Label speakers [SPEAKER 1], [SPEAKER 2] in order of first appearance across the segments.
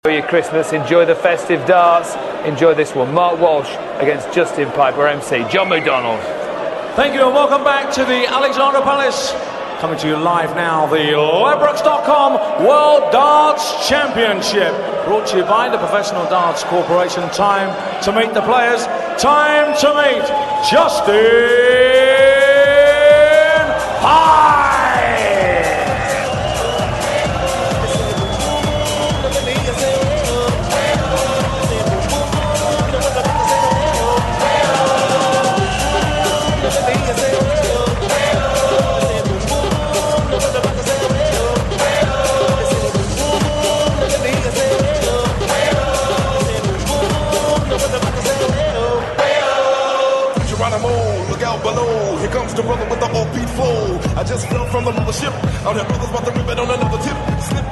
[SPEAKER 1] Enjoy your Christmas, enjoy the festive darts, enjoy this one. Mark Walsh against Justin Piper, MC. John McDonald.
[SPEAKER 2] Thank you and welcome back to the Alexandra Palace. Coming to you live now, the Ladbrokes.com World Darts Championship. Brought to you by the Professional Darts Corporation. Time to meet the players. Time to meet Justin Piper.
[SPEAKER 3] Look out below, here comes the brother with the offbeat flow. I just fell from the mothership. Out here brothers about to rip it on another tip. Slip.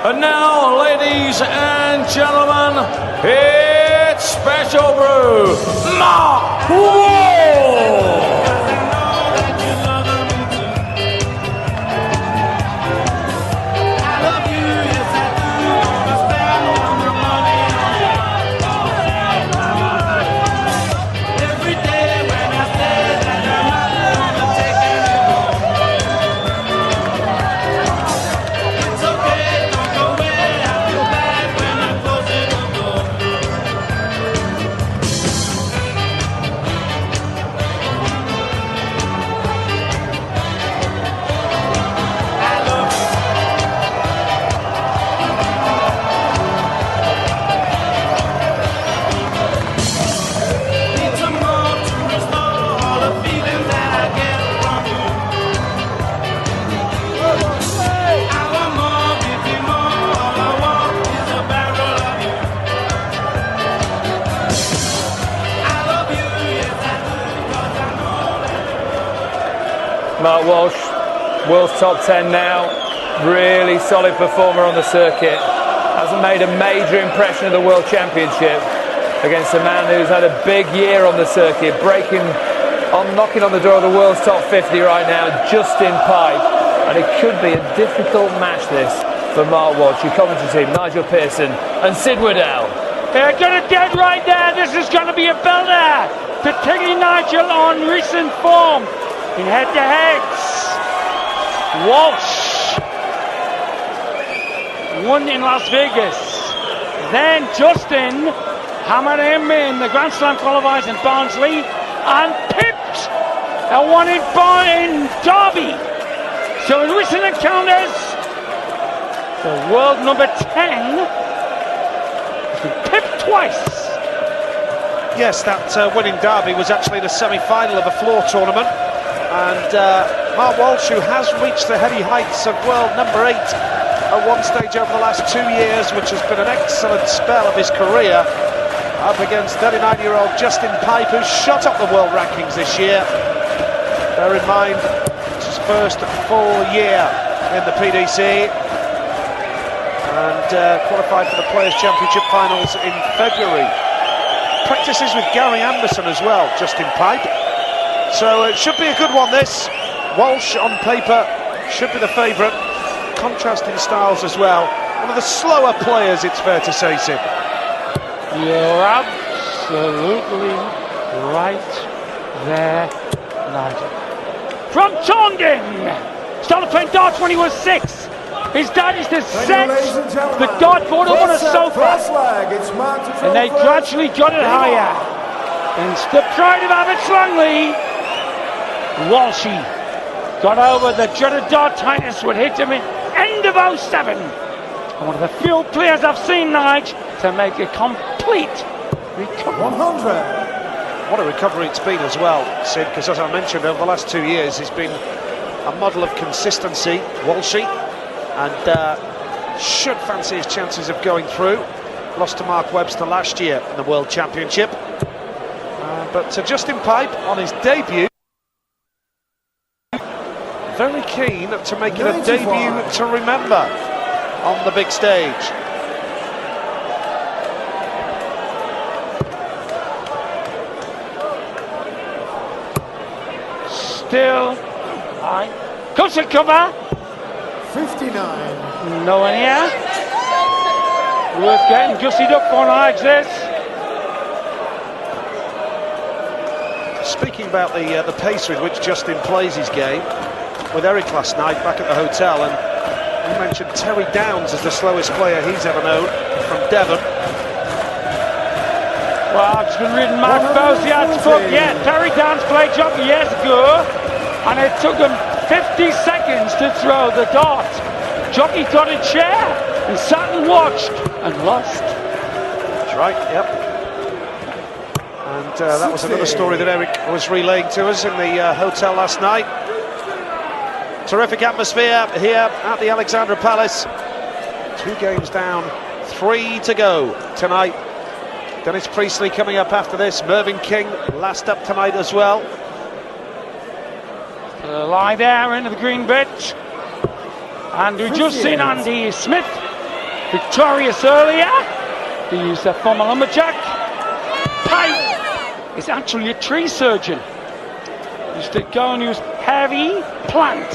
[SPEAKER 2] And now, ladies and gentlemen, it's Special Brew, Mark Walsh!
[SPEAKER 1] Mark Walsh, world's top 10 now, really solid performer on the circuit, hasn't made a major impression at the World Championship against a man who's had a big year on the circuit, knocking on the door of the world's top 50 right now, Justin Piper, and it could be a difficult match this for Mark Walsh. Your commentary team, Nigel Pearson and Sid Waddell.
[SPEAKER 4] They're going to get right there, this is going to be a belter, particularly Nigel on recent form. In head-to-heads, Walsh won in Las Vegas. Then Justin hammered him in the Grand Slam qualifiers in Barnsley and pipped a one in Derby. So in recent encounters, the world number 10 has been pipped twice.
[SPEAKER 5] Yes, that win in Derby was actually the semi-final of a floor tournament. And Mark Walsh, who has reached the heady heights of world number 8 at one stage over the last 2 years, which has been an excellent spell of his career, up against 39-year-old Justin Piper, who shot up the world rankings this year. Bear in mind, it's his first full year in the PDC, and qualified for the Players' Championship finals in February. Practices with Gary Anderson as well, Justin Piper. So it should be a good one, this. Walsh on paper should be the favourite. Contrasting styles as well. One of the slower players, it's fair to say, Sid.
[SPEAKER 4] You're absolutely right there, Nigel. From Tongan! Started playing darts when he was 6. His dad used to set the dartboard up on a sofa. And they gradually got it higher. And the pride of Abbots Langley, Walshy got over the dreaded dartitis would hit him in end of 07. And one of the few players I've seen, Nige, to make a complete recovery.
[SPEAKER 5] 100. What a recovery it's been as well, Sid, because as I mentioned, over the last 2 years he's been a model of consistency, Walshy, and should fancy his chances of going through. Lost to Mark Webster last year in the World Championship. But Justin Piper on his debut, very keen to making a debut to remember on the big stage.
[SPEAKER 4] Still high. Comes to cover.
[SPEAKER 6] 59.
[SPEAKER 4] No one here. Worth getting gussied up on like this.
[SPEAKER 5] Speaking about the pace with which Justin plays his game, with Eric last night back at the hotel, and you mentioned Terry Downs as the slowest player he's ever known from Devon.
[SPEAKER 4] Well, I've just been reading Mark Bosiad's book. Yeah, Terry Downs played jockey years ago, and it took him 50 seconds to throw the dart. Jockey got a chair and sat and watched and lost.
[SPEAKER 5] That's right, yep. And that was another story that Eric was relaying to us in the hotel last night. Terrific atmosphere here at the Alexandra Palace. 2 games down, 3 to go tonight. Dennis Priestley coming up after this. Mervyn King last up tonight as well.
[SPEAKER 4] Lie there into the green bit. And we've just seen Andy Smith victorious earlier. He used a former lumberjack. Pipe is actually a tree surgeon. He used to go and use heavy plant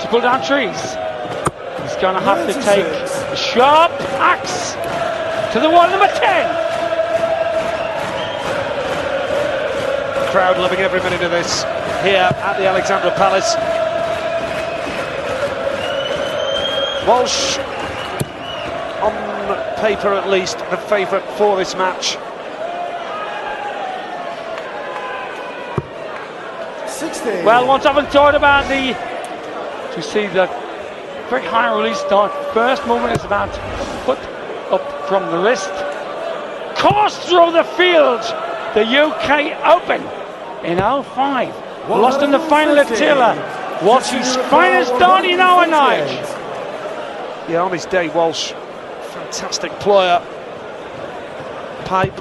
[SPEAKER 4] to pull down trees. He's going to have to take a sharp axe to the wall, number 10.
[SPEAKER 5] Crowd loving every minute of this here at the Alexandra Palace. Walsh, on paper at least, the favourite for this match.
[SPEAKER 6] 60.
[SPEAKER 4] Well, once I've thought about to see the very high release start. First movement is about foot up from the wrist. Course through the field, the UK Open in 05. Lost in the final at Taylor. Walsh's finest start in our night.
[SPEAKER 5] Yeah, on his day, Walsh, fantastic player. Pipe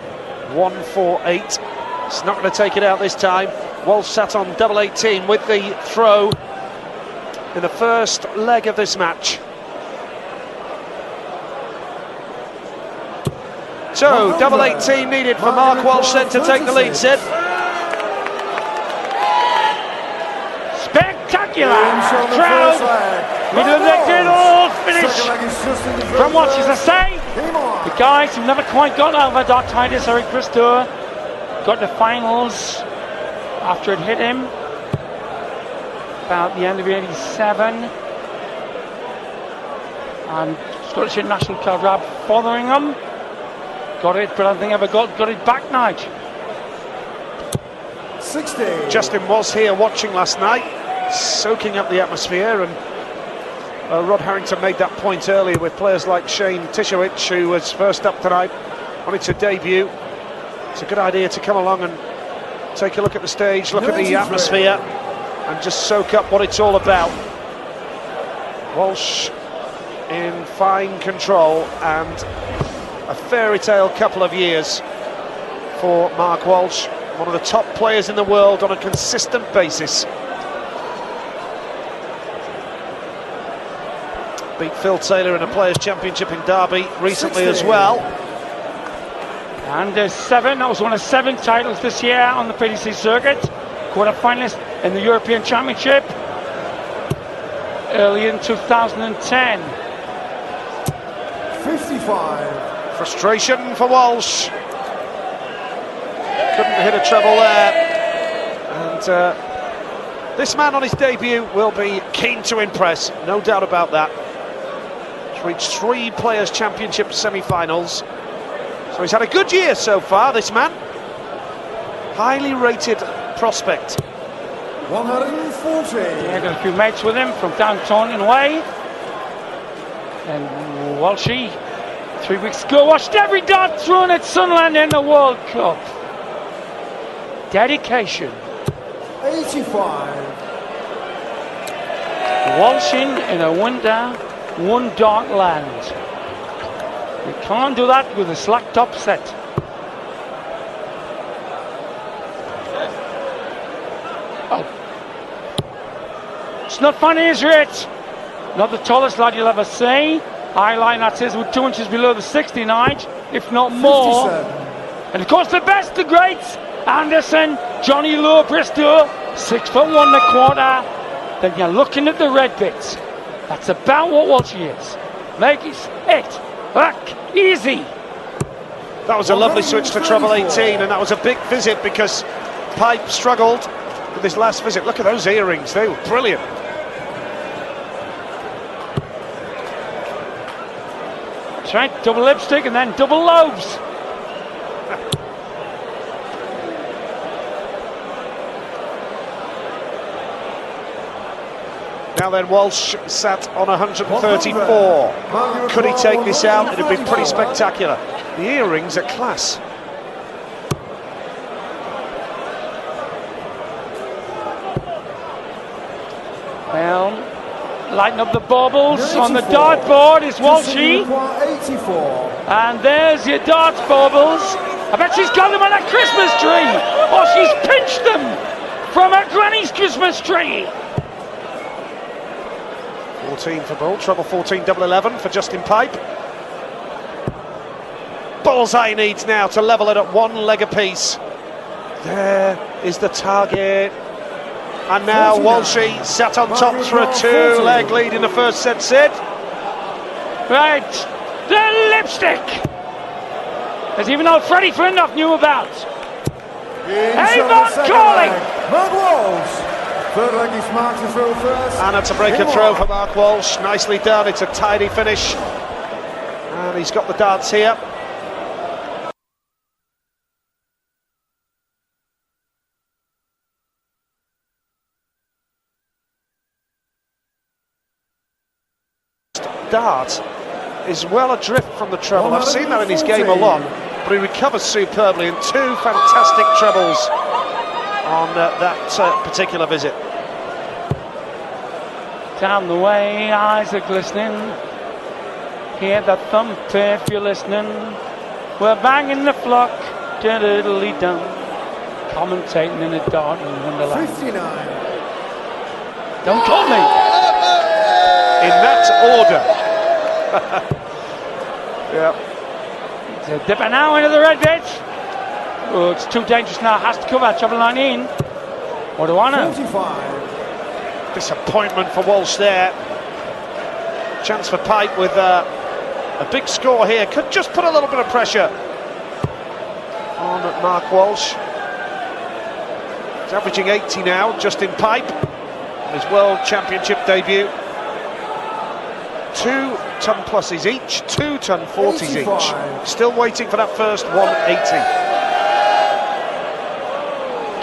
[SPEAKER 5] 148. He's not going to take it out this time. Walsh sat on double 18 with the throw in the first leg of this match. So, double 18 needed for Mark Walsh then to take the lead, Sid.
[SPEAKER 4] Spectacular crowd. Middle of the diddle finish from Walsh, as I say. The guys who never quite got over Dartitis, Eric Bristow, got the finals after it hit him about the end of 87, and Scottish International Calrab following them. Got it, but I don't think ever got it back, Nige.
[SPEAKER 6] 60.
[SPEAKER 5] Justin was here watching last night, soaking up the atmosphere, and Rod Harrington made that point earlier with players like Shane Tishowich, who was first up tonight, wanted to debut. It's a good idea to come along and take a look at the stage, look at the atmosphere, and just soak up what it's all about. Walsh in fine control, and a fairy tale couple of years for Mark Walsh, one of the top players in the world on a consistent basis. Beat Phil Taylor in a Players' Championship in Derby recently
[SPEAKER 6] 60.
[SPEAKER 5] as well.
[SPEAKER 4] And there's 7, that was one of 7 titles this year on the PDC circuit. Quarter-finalist in the European Championship early in 2010.
[SPEAKER 6] 55.
[SPEAKER 5] Frustration for Walsh. Couldn't hit a treble there. And this man on his debut will be keen to impress, no doubt about that. He's reached 3 Players' Championship semi-finals. So he's had a good year so far, this man. Highly rated prospect.
[SPEAKER 6] 140.
[SPEAKER 4] Yeah, got a few mates with him from down Taunton Way. And Walshy, 3 weeks ago, watched every dart thrown at Sunderland in the World Cup. Dedication.
[SPEAKER 6] 85.
[SPEAKER 4] Walshing in a one dart land. You can't do that with a slack top set. Walsh not finding his rate. Not the tallest lad you'll ever see. High line, that is, with 2 inches below the 69, if not more.
[SPEAKER 6] 57.
[SPEAKER 4] And of course, the best, the greats. Anderson, Johnny Lowe, Bristow, 6'1¼ Then you're looking at the red bits. That's about what Walshy is. Make it back easy.
[SPEAKER 5] That was a lovely switch to treble 18, and that was a big visit because Pipe struggled with his last visit. Look at those earrings, they were brilliant.
[SPEAKER 4] That's right, double lipstick and then double lobes.
[SPEAKER 5] Now then, Walsh sat on 134. Could he take this out? It'd have been pretty spectacular. The earrings are class.
[SPEAKER 4] Well, lighten up the baubles on the dartboard is Walshy.
[SPEAKER 6] 84.
[SPEAKER 4] And there's your darts baubles. I bet she's got them on a Christmas tree, or she's pinched them from her granny's Christmas tree.
[SPEAKER 5] 14 for Bull, treble 14, double 11 for Justin Pipe. Bullseye needs now to level it at 1 leg apiece. There is the target. And now
[SPEAKER 6] 49.
[SPEAKER 5] Walshy sat on top for a 2-leg lead in the first set, Sid.
[SPEAKER 4] Right, the lipstick. As even old Freddie Flintoff knew about. Avon calling.
[SPEAKER 6] Mark Walsh. Third leg is marked to throw first.
[SPEAKER 5] And it's a breaker throw for Mark Walsh. Nicely done, it's a tidy finish. And he's got the darts here. Dart is well adrift from the treble. I've seen that in his game a lot, but he recovers superbly, and 2 fantastic trebles on that particular visit.
[SPEAKER 4] Down the way, eyes are glistening. Hear the thump if you're listening. We're banging the flock, diddly-dum, commentating in a dark wonderland.
[SPEAKER 6] 59.
[SPEAKER 4] Don't call me.
[SPEAKER 5] In that order. Yeah.
[SPEAKER 4] It's a dipper now into the red bit. Oh, it's too dangerous now. Has to cover treble 19. What do I know?
[SPEAKER 6] 45.
[SPEAKER 5] Disappointment for Walsh there. Chance for Pipe with a big score here. Could just put a little bit of pressure on Mark Walsh. He's averaging 80 now, Justin Pipe, his World Championship debut. 2 ton pluses each, 2 ton 40s
[SPEAKER 6] 85.
[SPEAKER 5] each. Still waiting for that first 180.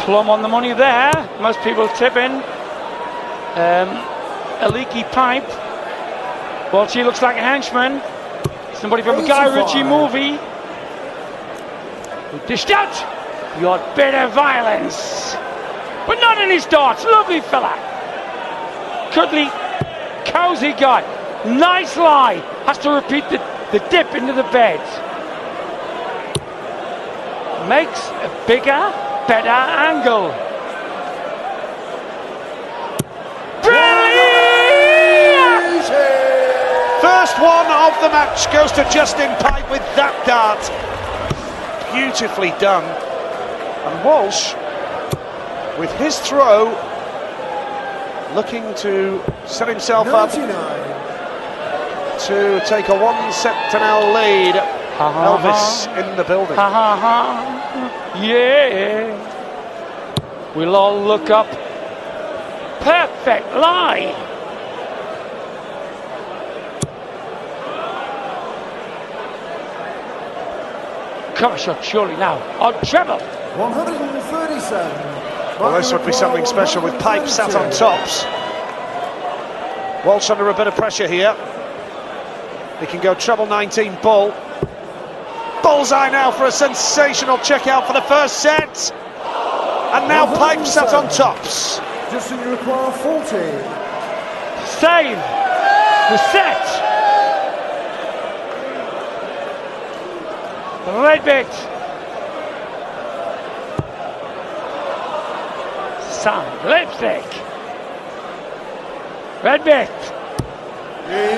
[SPEAKER 4] Plum on the money there. Most people tipping. A leaky pipe. Well, she looks like a henchman. Somebody from a Guy
[SPEAKER 6] 85.
[SPEAKER 4] Ritchie movie. Who dished out your bit of violence. But not in his darts. Lovely fella. Cuddly, cozy guy. Nice lie. Has to repeat the dip into the bed. Makes a bigger, better angle. Brilliant!
[SPEAKER 5] First one of the match goes to Justin Pipe with that dart. Beautifully done. And Walsh, with his throw, looking to set himself up
[SPEAKER 6] 99.
[SPEAKER 5] to take a 1-set-to-0 lead. Elvis in the building.
[SPEAKER 4] Ha ha ha. Yeah. We'll all look up. Perfect lie. Cover shot surely now. On treble.
[SPEAKER 6] 137.
[SPEAKER 5] Well, this would be something special with Pipe sat on tops. Walsh under a bit of pressure here. He can go treble 19 Bull. Bullseye now for a sensational check out for the first set. And now Pipe sat on tops.
[SPEAKER 6] Just you require 40.
[SPEAKER 4] Save the set. Red bit. Some lipstick. Red bit.
[SPEAKER 6] Games.